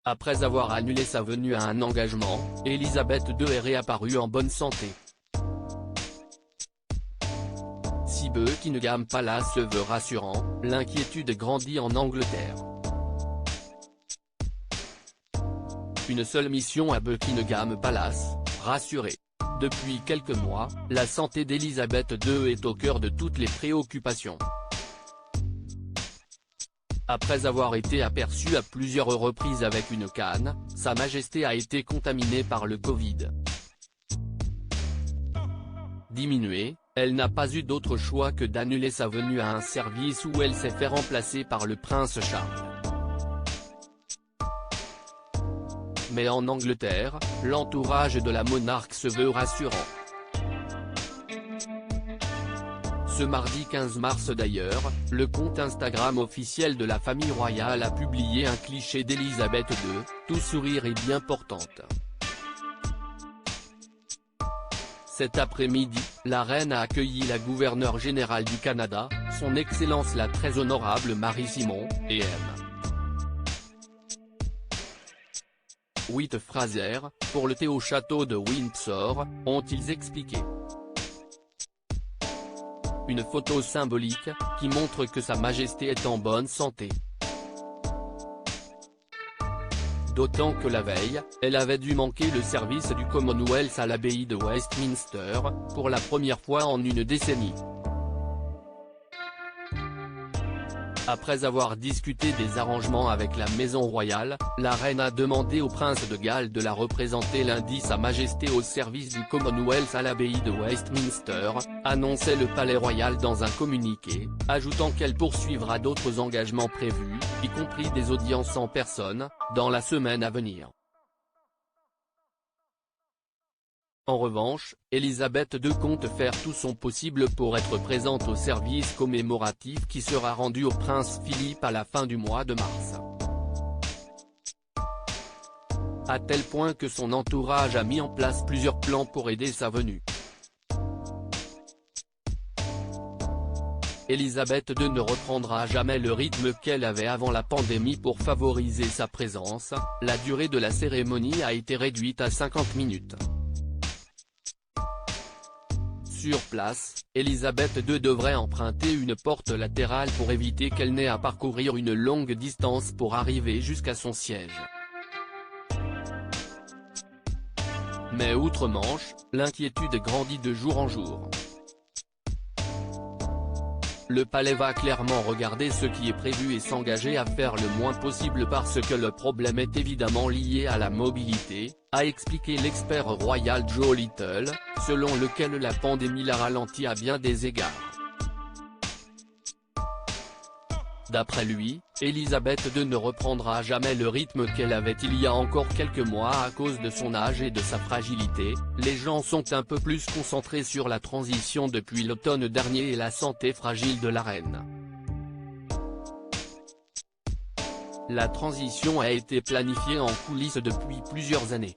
Après avoir annulé sa venue à un engagement, Elisabeth II est réapparue en bonne santé. Si Buckingham Palace se veut rassurant, l'inquiétude grandit en Angleterre. Une seule mission à Buckingham Palace, rassurer. Depuis quelques mois, la santé d'Elisabeth II est au cœur de toutes les préoccupations. Après avoir été aperçue à plusieurs reprises avec une canne, Sa Majesté a été contaminée par le Covid. Diminuée, elle n'a pas eu d'autre choix que d'annuler sa venue à un service où elle s'est fait remplacer par le prince Charles. Mais en Angleterre, l'entourage de la monarque se veut rassurant. Ce mardi 15 mars d'ailleurs, le compte Instagram officiel de la famille royale a publié un cliché d'Elisabeth II, tout sourire et bien portante. Cet après-midi, la reine a accueilli la gouverneure générale du Canada, son Excellence la très honorable Marie-Simon, et M. Fraser, pour le thé au château de Windsor, ont-ils expliqué. Une photo symbolique, qui montre que Sa Majesté est en bonne santé. D'autant que la veille, elle avait dû manquer le service du Commonwealth à l'abbaye de Westminster, pour la première fois en une décennie. Après avoir discuté des arrangements avec la maison royale, la reine a demandé au prince de Galles de la représenter lundi Sa Majesté au service du Commonwealth à l'abbaye de Westminster, annonçait le palais royal dans un communiqué, ajoutant qu'elle poursuivra d'autres engagements prévus, y compris des audiences en personne, dans la semaine à venir. En revanche, Elisabeth II compte faire tout son possible pour être présente au service commémoratif qui sera rendu au prince Philippe à la fin du mois de mars. À tel point que son entourage a mis en place plusieurs plans pour aider sa venue. Elisabeth II ne reprendra jamais le rythme qu'elle avait avant la pandémie pour favoriser sa présence, la durée de la cérémonie a été réduite à 50 minutes. Sur place, Elisabeth II devrait emprunter une porte latérale pour éviter qu'elle n'ait à parcourir une longue distance pour arriver jusqu'à son siège. Mais outre-Manche, l'inquiétude grandit de jour en jour. Le palais va clairement regarder ce qui est prévu et s'engager à faire le moins possible parce que le problème est évidemment lié à la mobilité, a expliqué l'expert royal Joe Little, selon lequel la pandémie l'a ralenti à bien des égards. D'après lui, Elisabeth II ne reprendra jamais le rythme qu'elle avait il y a encore quelques mois à cause de son âge et de sa fragilité, les gens sont un peu plus concentrés sur la transition depuis l'automne dernier et la santé fragile de la reine. La transition a été planifiée en coulisses depuis plusieurs années.